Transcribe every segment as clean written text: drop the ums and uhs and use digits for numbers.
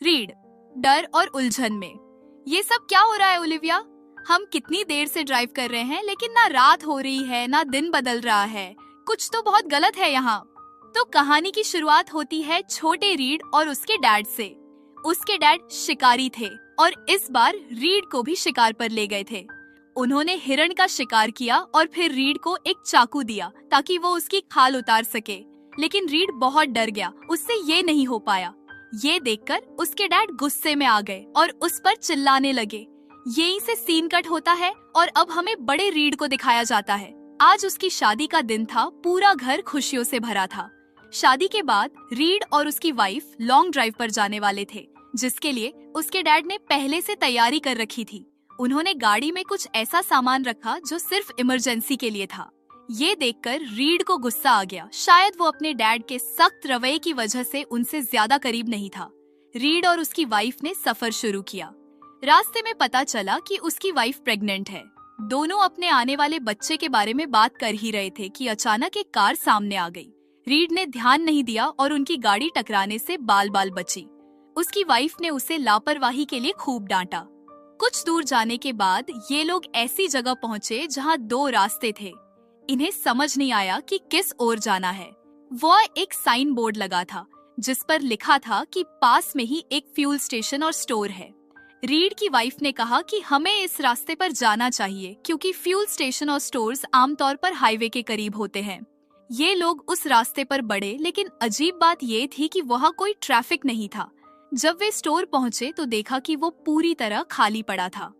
Read डर और उलझन में। ये सब क्या हो रहा है ओलिविया? हम कितनी देर से ड्राइव कर रहे हैं लेकिन ना रात हो रही है ना दिन बदल रहा है। कुछ तो बहुत गलत है यहाँ। तो कहानी की शुरुआत होती है छोटे रीड और उसके डैड से। उसके डैड शिकारी थे और इस बार रीड को भी शिकार पर ले गए थे। उन्होंने हिरण का शिकार किया और फिर रीड को एक चाकू दिया ताकि वो उसकी खाल उतार सके। लेकिन रीड बहुत डर गया, उससे ये नहीं हो पाया। ये देखकर उसके डैड गुस्से में आ गए और उस पर चिल्लाने लगे। यहीं से सीन कट होता है और अब हमें बड़े रीड को दिखाया जाता है। आज उसकी शादी का दिन था, पूरा घर खुशियों से भरा था। शादी के बाद रीड और उसकी वाइफ लॉन्ग ड्राइव पर जाने वाले थे, जिसके लिए उसके डैड ने पहले से तैयारी कर रखी थी। उन्होंने गाड़ी में कुछ ऐसा सामान रखा जो सिर्फ इमरजेंसी के लिए था। ये देखकर रीड को गुस्सा आ गया। शायद वो अपने डैड के सख्त रवैये की वजह से उनसे ज्यादा करीब नहीं था। रीड और उसकी वाइफ ने सफर शुरू किया। रास्ते में पता चला कि उसकी वाइफ प्रेग्नेंट है। दोनों अपने आने वाले बच्चे के बारे में बात कर ही रहे थे कि अचानक एक कार सामने आ गई। रीड ने ध्यान नहीं दिया और उनकी गाड़ी टकराने से बाल बाल बची। उसकी वाइफ ने उसे लापरवाही के लिए खूब डांटा। कुछ दूर जाने के बाद ये लोग ऐसी जगह पहुँचे जहाँ दो रास्ते थे। इन्हें समझ नहीं आया कि किस ओर जाना है। वह एक साइन बोर्ड लगा था जिस पर लिखा था कि पास में ही एक फ्यूल स्टेशन और स्टोर है। रीड की वाइफ ने कहा कि हमें इस रास्ते पर जाना चाहिए क्योंकि फ्यूल स्टेशन और स्टोर्स आमतौर पर हाईवे के करीब होते हैं। ये लोग उस रास्ते पर बढ़े, लेकिन अजीब बात ये थी कि वहाँ कोई ट्रैफिक नहीं था। जब वे स्टोर पहुँचे तो देखा कि वो पूरी तरह खाली पड़ा था।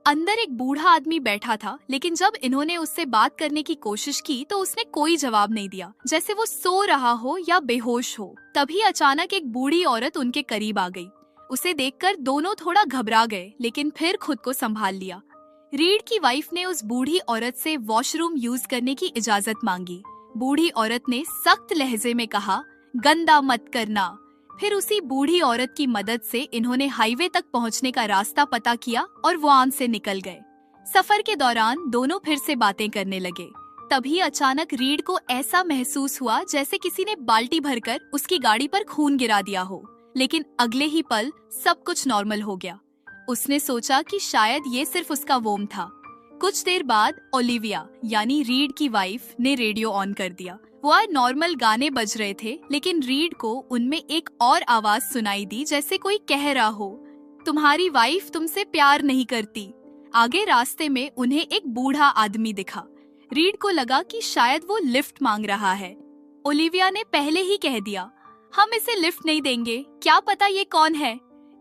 अंदर एक बूढ़ा आदमी बैठा था, लेकिन जब इन्होंने उससे बात करने की कोशिश की तो उसने कोई जवाब नहीं दिया, जैसे वो सो रहा हो या बेहोश हो। तभी अचानक एक बूढ़ी औरत उनके करीब आ गई। उसे देखकर दोनों थोड़ा घबरा गए, लेकिन फिर खुद को संभाल लिया। रीड की वाइफ ने उस बूढ़ी औरत से वॉशरूम यूज करने की इजाजत मांगी। बूढ़ी औरत ने सख्त लहजे में कहा, गंदा मत करना। फिर उसी बूढ़ी औरत की मदद से इन्होंने हाईवे तक पहुंचने का रास्ता पता किया और वहां से निकल गए। सफर के दौरान दोनों फिर से बातें करने लगे। तभी अचानक रीड को ऐसा महसूस हुआ जैसे किसी ने बाल्टी भरकर उसकी गाड़ी पर खून गिरा दिया हो, लेकिन अगले ही पल सब कुछ नॉर्मल हो गया। उसने सोचा कि शायद ये सिर्फ उसका वोम था। कुछ देर बाद ओलिविया यानी रीड की वाइफ ने रेडियो ऑन कर दिया। वह नॉर्मल गाने बज रहे थे, लेकिन रीड को उनमें एक और आवाज सुनाई दी जैसे कोई कह रहा हो, तुम्हारी वाइफ तुमसे प्यार नहीं करती। आगे रास्ते में उन्हें एक बूढ़ा आदमी दिखा। रीड को लगा कि शायद वो लिफ्ट मांग रहा है। ओलिविया ने पहले ही कह दिया, हम इसे लिफ्ट नहीं देंगे, क्या पता ये कौन है।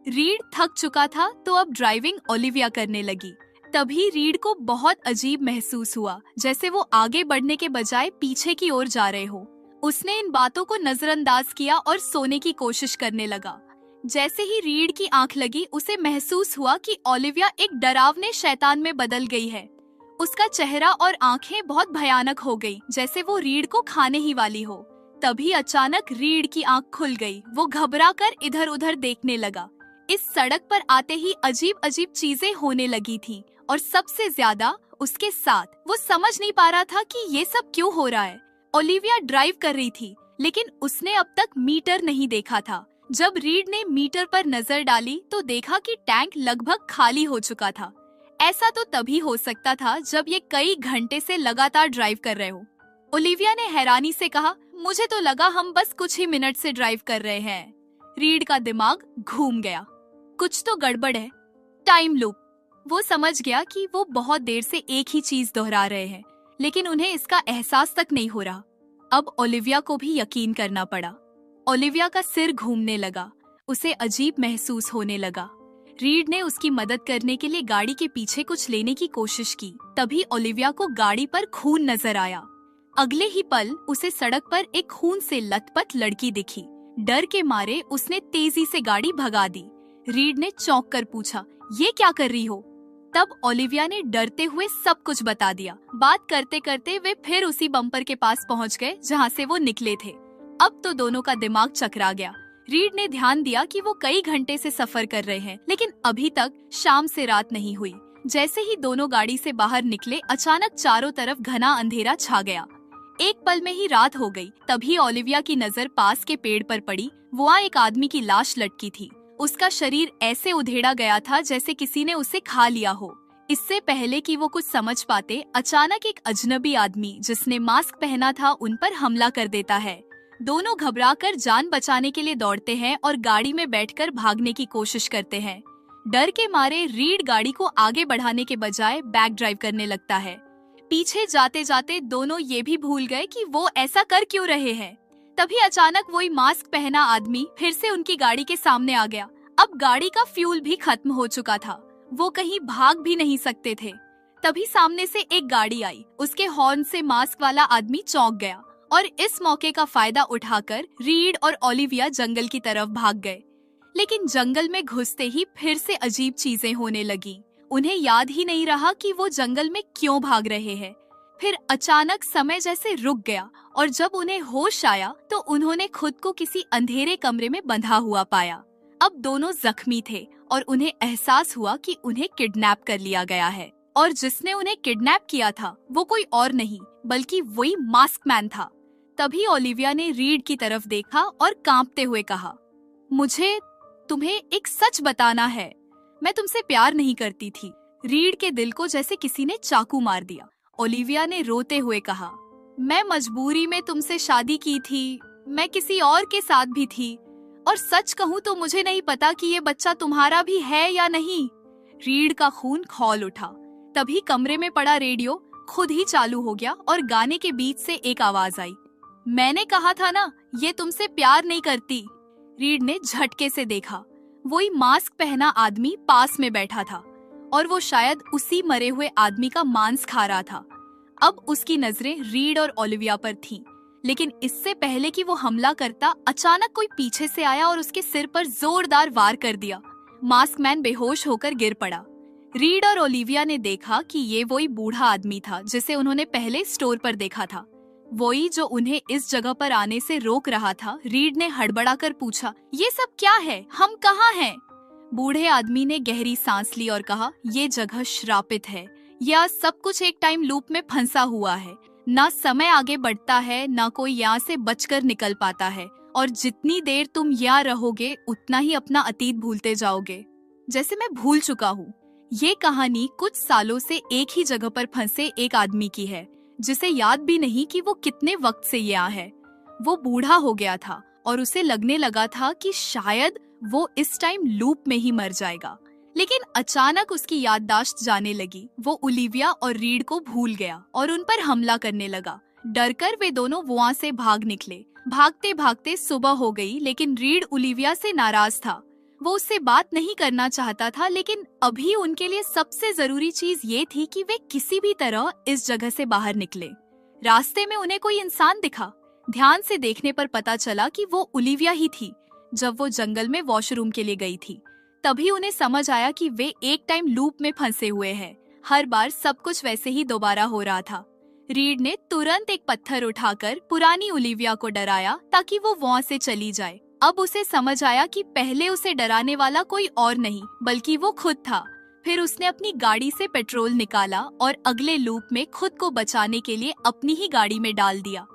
रीड थक चुका था तो अब ड्राइविंग ओलिविया करने लगी। तभी रीड को बहुत अजीब महसूस हुआ, जैसे वो आगे बढ़ने के बजाय पीछे की ओर जा रहे हो। उसने इन बातों को नजरअंदाज किया और सोने की कोशिश करने लगा। जैसे ही रीड की आंख लगी, उसे महसूस हुआ कि ओलिविया एक डरावने शैतान में बदल गई है। उसका चेहरा और आंखें बहुत भयानक हो गई, जैसे वो रीड को खाने ही वाली हो। तभी अचानक रीड की आंख खुल गई। वो घबराकर इधर उधर देखने लगा। इस सड़क पर आते ही अजीब अजीब चीजें होने लगी थी और सबसे ज्यादा उसके साथ। वो समझ नहीं पा रहा था कि ये सब क्यों हो रहा है। ओलिविया ड्राइव कर रही थी, लेकिन उसने अब तक मीटर नहीं देखा था। जब रीड ने मीटर पर नजर डाली तो देखा कि टैंक लगभग खाली हो चुका था। ऐसा तो तभी हो सकता था जब ये कई घंटे से लगातार ड्राइव कर रहे हो। ओलिविया ने हैरानी से कहा, मुझे तो लगा हम बस कुछ ही मिनट से ड्राइव कर रहे हैं। रीड का दिमाग घूम गया, कुछ तो गड़बड़ है। Time loop. वो समझ गया कि वो बहुत देर से एक ही चीज दोहरा रहे हैं, लेकिन उन्हें इसका एहसास तक नहीं हो रहा। अब ओलिविया को भी यकीन करना पड़ा। ओलिविया का सिर घूमने लगा, उसे अजीब महसूस होने लगा। रीड ने उसकी मदद करने के लिए गाड़ी के पीछे कुछ लेने की कोशिश की। तभी ओलिविया को गाड़ी पर खून नजर आया। अगले ही पल उसे सड़क पर एक खून से लथपथ लड़की दिखी। डर के मारे उसने तेजी से गाड़ी भगा दी। रीड ने चौंक कर पूछा, ये क्या कर रही हो? तब ओलिविया ने डरते हुए सब कुछ बता दिया। बात करते करते वे फिर उसी बम्पर के पास पहुंच गए जहां से वो निकले थे। अब तो दोनों का दिमाग चकरा गया। रीड ने ध्यान दिया कि वो कई घंटे से सफर कर रहे हैं, लेकिन अभी तक शाम से रात नहीं हुई। जैसे ही दोनों गाड़ी से बाहर निकले, अचानक चारों तरफ घना अंधेरा छा गया। एक पल में ही रात हो गई। तभी ओलिविया की नजर पास के पेड़ पर पड़ी। वहाँ एक आदमी की लाश लटकी थी। उसका शरीर ऐसे उधेड़ा गया था जैसे किसी ने उसे खा लिया हो। इससे पहले कि वो कुछ समझ पाते, अचानक एक अजनबी आदमी जिसने मास्क पहना था उन पर हमला कर देता है। दोनों घबराकर जान बचाने के लिए दौड़ते हैं और गाड़ी में बैठकर भागने की कोशिश करते हैं। डर के मारे रीड गाड़ी को आगे बढ़ाने के बजाय बैक ड्राइव करने लगता है। पीछे जाते जाते दोनों ये भी भूल गए कि वो ऐसा कर क्यों रहे हैं। तभी अचानक वही मास्क पहना आदमी फिर से उनकी गाड़ी के सामने आ गया। अब गाड़ी का फ्यूल भी खत्म हो चुका था, वो कहीं भाग भी नहीं सकते थे। तभी सामने से एक गाड़ी आई। उसके हॉर्न से मास्क वाला आदमी चौंक गया और इस मौके का फायदा उठाकर रीड और ओलिविया जंगल की तरफ भाग गए। लेकिन जंगल में घुसते ही फिर से अजीब चीजें होने लगी। उन्हें याद ही नहीं रहा कि वो जंगल में क्यों भाग रहे हैं। फिर अचानक समय जैसे रुक गया और जब उन्हें होश आया तो उन्होंने खुद को किसी अंधेरे कमरे में बंधा हुआ पाया। अब दोनों जख्मी थे और उन्हें एहसास हुआ कि उन्हें किडनैप कर लिया गया है और जिसने उन्हें किडनैप किया था वो कोई और नहीं बल्कि वही मास्क मैन था। तभी ओलिविया ने रीड की तरफ देखा और कांपते हुए कहा, मुझे तुम्हें एक सच बताना है, मैं तुमसे प्यार नहीं करती थी। रीड के दिल को जैसे किसी ने चाकू मार दिया। ओलिविया ने रोते हुए कहा, मैं मजबूरी में तुमसे शादी की थी, मैं किसी और के साथ भी थी और सच कहूँ तो मुझे नहीं पता कि ये बच्चा तुम्हारा भी है या नहीं। रीड का खून खौल उठा। तभी कमरे में पड़ा रेडियो खुद ही चालू हो गया और गाने के बीच से एक आवाज आई, मैंने कहा था ना ये तुमसे प्यार नहीं करती। रीड ने झटके से देखा। वही मास्क पहना आदमी पास में बैठा था और वो शायद उसी मरे हुए आदमी का मांस खा रहा था। अब उसकी नजरें रीड और ओलिविया पर थीं, लेकिन इससे पहले कि वो हमला करता अचानक कोई पीछे से आया और उसके सिर पर जोरदार वार कर दिया। मास्क मैन बेहोश होकर गिर पड़ा। रीड और ओलिविया ने देखा कि ये वही बूढ़ा आदमी था जिसे उन्होंने पहले स्टोर पर देखा था, वही जो उन्हें इस जगह पर आने से रोक रहा था। रीड ने हड़बड़ाकर पूछा, ये सब क्या है, हम कहाँ हैं? बूढ़े आदमी ने गहरी सांस ली और कहा, ये जगह श्रापित है, यह सब कुछ एक टाइम लूप में फंसा हुआ है। ना समय आगे बढ़ता है, ना कोई यहाँ से बचकर निकल पाता है और जितनी देर तुम यहाँ रहोगे उतना ही अपना अतीत भूलते जाओगे, जैसे मैं भूल चुका हूँ। ये कहानी कुछ सालों से एक ही जगह पर फंसे एक आदमी की है जिसे याद भी नहीं कि वो कितने वक्त से यहाँ है। वो बूढ़ा हो गया था और उसे लगने लगा था कि शायद वो इस टाइम लूप में ही मर जाएगा। लेकिन अचानक उसकी याददाश्त जाने लगी। वो ओलिविया और रीड को भूल गया और उन पर हमला करने लगा। डरकर वे दोनों वहाँ से भाग निकले। भागते भागते सुबह हो गई, लेकिन रीड ओलिविया से नाराज था। वो उससे बात नहीं करना चाहता था, लेकिन अभी उनके लिए सबसे जरूरी चीज ये थी कि वे किसी भी तरह इस जगह से बाहर निकले। रास्ते में उन्हें कोई इंसान दिखा। ध्यान से देखने पर पता चला कि वो ओलिविया ही थी जब वो जंगल में वॉशरूम के लिए गई थी। तभी उन्हें समझ आया कि वे एक टाइम लूप में फंसे हुए हैं। हर बार सब कुछ वैसे ही दोबारा हो रहा था। रीड ने तुरंत एक पत्थर उठाकर पुरानी ओलिविया को डराया ताकि वो वहाँ से चली जाए। अब उसे समझ आया कि पहले उसे डराने वाला कोई और नहीं बल्कि वो खुद था। फिर उसने अपनी गाड़ी से पेट्रोल निकाला और अगले लूप में खुद को बचाने के लिए अपनी ही गाड़ी में डाल दिया।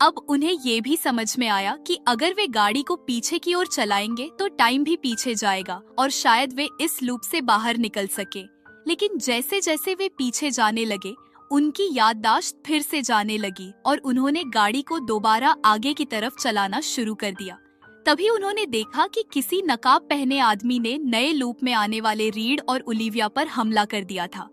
अब उन्हें ये भी समझ में आया कि अगर वे गाड़ी को पीछे की ओर चलाएंगे तो टाइम भी पीछे जाएगा और शायद वे इस लूप से बाहर निकल सके। लेकिन जैसे जैसे वे पीछे जाने लगे उनकी याददाश्त फिर से जाने लगी और उन्होंने गाड़ी को दोबारा आगे की तरफ चलाना शुरू कर दिया। तभी उन्होंने देखा कि किसी नकाब पहने आदमी ने नए लूप में आने वाले रीड और ओलिविया पर हमला कर दिया था।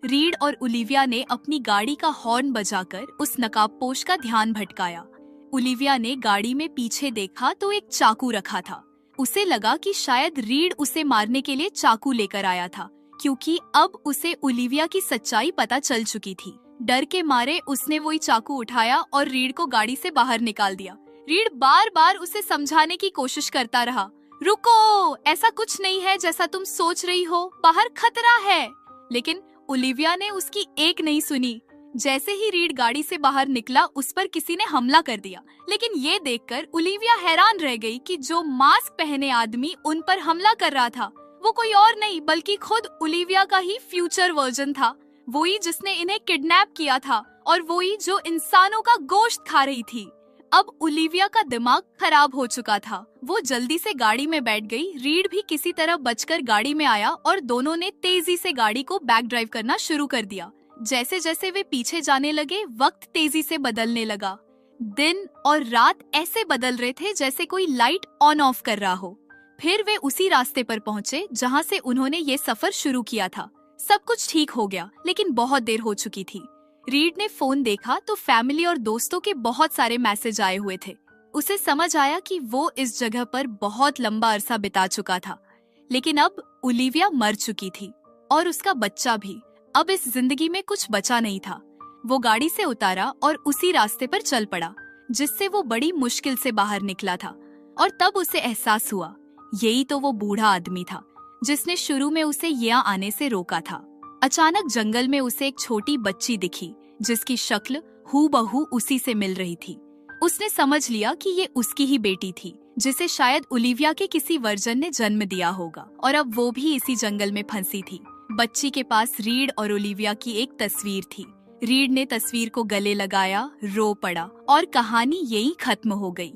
रीड और ओलिविया ने अपनी गाड़ी का हॉर्न बजाकर उस नकाबपोश का ध्यान भटकाया। ओलिविया ने गाड़ी में पीछे देखा तो एक चाकू रखा था। उसे लगा कि शायद रीड उसे मारने के लिए चाकू लेकर आया था, क्योंकि अब उसे ओलिविया की सच्चाई पता चल चुकी थी। डर के मारे उसने वही चाकू उठाया और रीड को गाड़ी से बाहर निकाल दिया। रीड बार बार उसे समझाने की कोशिश करता रहा, रुको, ऐसा कुछ नहीं है जैसा तुम सोच रही हो, बाहर खतरा है। लेकिन ओलिविया ने उसकी एक नहीं सुनी। जैसे ही रीड गाड़ी से बाहर निकला उस पर किसी ने हमला कर दिया। लेकिन ये देखकर ओलिविया हैरान रह गई कि जो मास्क पहने आदमी उन पर हमला कर रहा था वो कोई और नहीं बल्कि खुद ओलिविया का ही फ्यूचर वर्जन था। वही जिसने इन्हें किडनैप किया था और वही जो इंसानों का गोश्त खा रही थी। अब ओलिविया का दिमाग खराब हो चुका था। वो जल्दी से गाड़ी में बैठ गई। रीड भी किसी तरह बचकर गाड़ी में आया और दोनों ने तेजी से गाड़ी को बैक ड्राइव करना शुरू कर दिया। जैसे जैसे वे पीछे जाने लगे, वक्त तेजी से बदलने लगा। दिन और रात ऐसे बदल रहे थे जैसे कोई लाइट ऑन ऑफ कर रहा हो। फिर वे उसी रास्ते पर पहुंचे जहां से उन्होंने ये सफर शुरू किया था। सब कुछ ठीक हो गया, लेकिन बहुत देर हो चुकी थी। रीड ने फोन देखा तो फैमिली और दोस्तों के बहुत सारे मैसेज आए हुए थे। उसे समझ आया कि वो इस जगह पर बहुत लंबा अरसा बिता चुका था, लेकिन अब ओलिविया मर चुकी थी और उसका बच्चा भी। अब इस जिंदगी में कुछ बचा नहीं था। वो गाड़ी से उतारा और उसी रास्ते पर चल पड़ा जिससे वो बड़ी मुश्किल से बाहर निकला था। और तब उसे एहसास हुआ, यही तो वो बूढ़ा आदमी था जिसने शुरू में उसे यहाँ आने से रोका था। अचानक जंगल में उसे एक छोटी बच्ची दिखी जिसकी शक्ल हूबहू उसी से मिल रही थी। उसने समझ लिया कि ये उसकी ही बेटी थी जिसे शायद ओलिविया के किसी वर्जन ने जन्म दिया होगा, और अब वो भी इसी जंगल में फंसी थी। बच्ची के पास रीड और ओलिविया की एक तस्वीर थी। रीड ने तस्वीर को गले लगाया, रो पड़ा और कहानी यहीं खत्म हो गई।